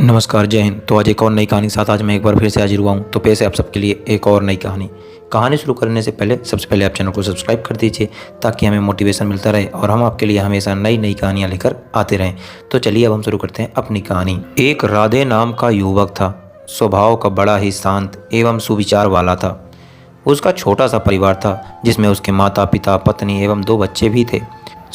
नमस्कार, जय हिंद। तो आज एक और नई कहानी के साथ आज मैं एक बार फिर से हाजिर हुआ हूँ। तो पेश है आप सबके लिए एक और नई कहानी शुरू करने से पहले सबसे पहले आप चैनल को सब्सक्राइब कर दीजिए ताकि हमें मोटिवेशन मिलता रहे और हम आपके लिए हमेशा नई नई कहानियाँ लेकर आते रहें। तो चलिए अब हम शुरू करते हैं अपनी कहानी। एक राधे नाम का युवक था। स्वभाव का बड़ा ही शांत एवं सुविचार वाला था। उसका छोटा सा परिवार था जिसमें उसके माता पिता, पत्नी एवं 2 बच्चे भी थे।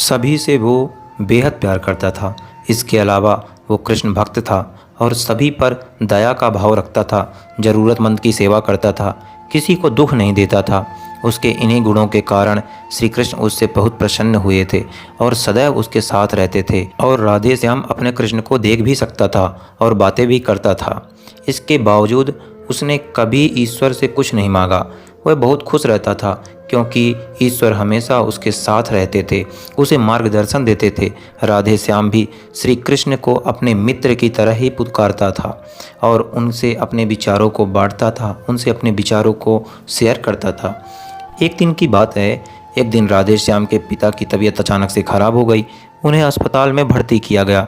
सभी से वो बेहद प्यार करता था। इसके अलावा वो कृष्ण भक्त था और सभी पर दया का भाव रखता था। ज़रूरतमंद की सेवा करता था, किसी को दुख नहीं देता था। उसके इन्हीं गुणों के कारण श्री कृष्ण उससे बहुत प्रसन्न हुए थे और सदैव उसके साथ रहते थे। और राधे श्याम अपने कृष्ण को देख भी सकता था और बातें भी करता था। इसके बावजूद उसने कभी ईश्वर से कुछ नहीं मांगा। वह बहुत खुश रहता था क्योंकि ईश्वर हमेशा उसके साथ रहते थे, उसे मार्गदर्शन देते थे। राधे श्याम भी श्री कृष्ण को अपने मित्र की तरह ही पुकारता था और उनसे अपने विचारों को बांटता था, उनसे अपने विचारों को शेयर करता था। एक दिन की बात है, एक दिन राधे श्याम के पिता की तबीयत अचानक से खराब हो गई। उन्हें अस्पताल में भर्ती किया गया।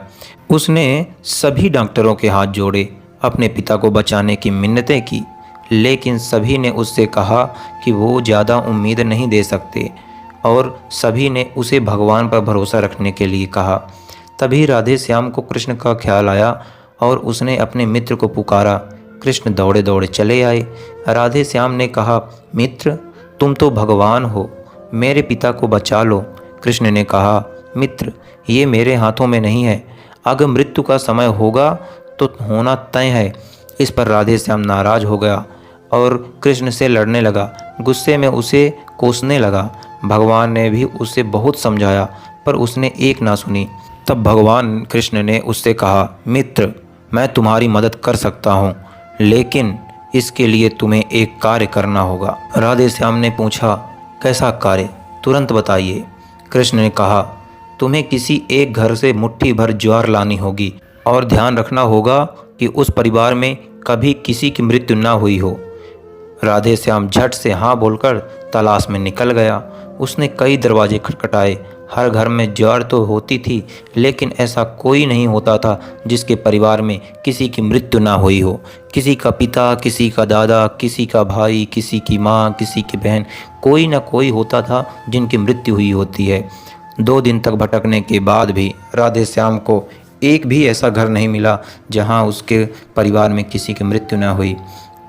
उसने सभी डॉक्टरों के हाथ जोड़े, अपने पिता को बचाने की मिन्नतें की, लेकिन सभी ने उससे कहा कि वो ज़्यादा उम्मीद नहीं दे सकते और सभी ने उसे भगवान पर भरोसा रखने के लिए कहा। तभी राधे श्याम को कृष्ण का ख्याल आया और उसने अपने मित्र को पुकारा। कृष्ण दौड़े दौड़े चले आए। राधे श्याम ने कहा, मित्र, तुम तो भगवान हो, मेरे पिता को बचा लो। कृष्ण ने कहा, मित्र, ये मेरे हाथों में नहीं है। अगर मृत्यु का समय होगा तो होना तय है। इस पर राधे श्याम नाराज हो गया और कृष्ण से लड़ने लगा। गुस्से में उसे कोसने लगा। भगवान ने भी उसे बहुत समझाया पर उसने एक ना सुनी। तब भगवान कृष्ण ने उससे कहा, मित्र, मैं तुम्हारी मदद कर सकता हूँ, लेकिन इसके लिए तुम्हें एक कार्य करना होगा। राधे श्याम ने पूछा, कैसा कार्य? तुरंत बताइए। कृष्ण ने कहा, तुम्हें किसी एक घर से मुट्ठी भर ज्वार लानी होगी और ध्यान रखना होगा कि उस परिवार में कभी किसी की मृत्यु ना हुई हो। राधे श्याम झट से हाँ बोलकर तलाश में निकल गया। उसने कई दरवाजे खटखटाए। हर घर में ज्वार तो होती थी, लेकिन ऐसा कोई नहीं होता था जिसके परिवार में किसी की मृत्यु ना हुई हो। किसी का पिता, किसी का दादा, किसी का भाई, किसी की माँ, किसी की बहन, कोई ना कोई होता था जिनकी मृत्यु हुई होती है। 2 दिन तक भटकने के बाद भी राधे श्याम को एक भी ऐसा घर नहीं मिला जहाँ उसके परिवार में किसी की मृत्यु न हुई।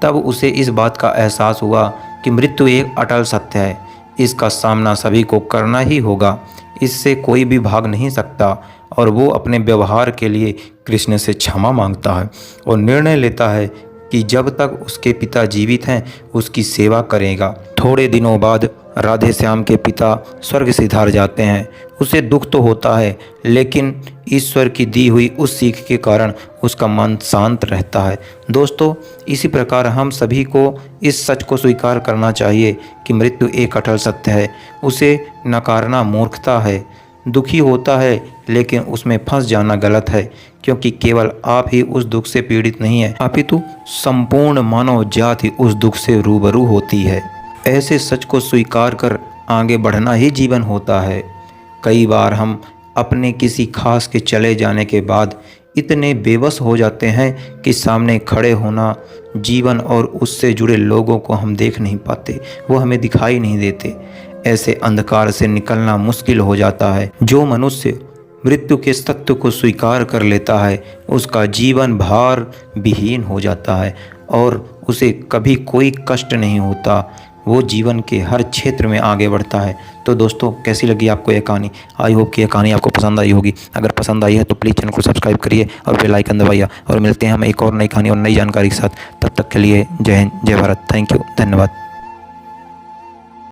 तब उसे इस बात का एहसास हुआ कि मृत्यु एक अटल सत्य है। इसका सामना सभी को करना ही होगा, इससे कोई भी भाग नहीं सकता। और वो अपने व्यवहार के लिए कृष्ण से क्षमा मांगता है और निर्णय लेता है कि जब तक उसके पिता जीवित हैं उसकी सेवा करेगा। थोड़े दिनों बाद राधे श्याम के पिता स्वर्ग सिधार जाते हैं। उसे दुख तो होता है, लेकिन ईश्वर की दी हुई उस सीख के कारण उसका मन शांत रहता है। दोस्तों, इसी प्रकार हम सभी को इस सच को स्वीकार करना चाहिए कि मृत्यु एक अटल सत्य है। उसे नकारना मूर्खता है। दुखी होता है, लेकिन उसमें फंस जाना गलत है, क्योंकि केवल आप ही उस दुख से पीड़ित नहीं है, अपितु संपूर्ण मानव जाति उस दुख से रूबरू होती है। ऐसे सच को स्वीकार कर आगे बढ़ना ही जीवन होता है। कई बार हम अपने किसी खास के चले जाने के बाद इतने बेबस हो जाते हैं कि सामने खड़े होना, जीवन और उससे जुड़े लोगों को हम देख नहीं पाते, वो हमें दिखाई नहीं देते। ऐसे अंधकार से निकलना मुश्किल हो जाता है। जो मनुष्य मृत्यु के सत्य को स्वीकार कर लेता है उसका जीवन भार विहीन हो जाता है और उसे कभी कोई कष्ट नहीं होता। वो जीवन के हर क्षेत्र में आगे बढ़ता है। तो दोस्तों, कैसी लगी आपको यह कहानी? आई होप कि यह कहानी आपको पसंद आई होगी। अगर पसंद आई है तो प्लीज़ चैनल को सब्सक्राइब करिए और बेल आइकन दबाइए। और मिलते हैं हम एक और नई कहानी और नई जानकारी के साथ। तब तक के लिए जय हिंद, जय भारत। थैंक यू, धन्यवाद।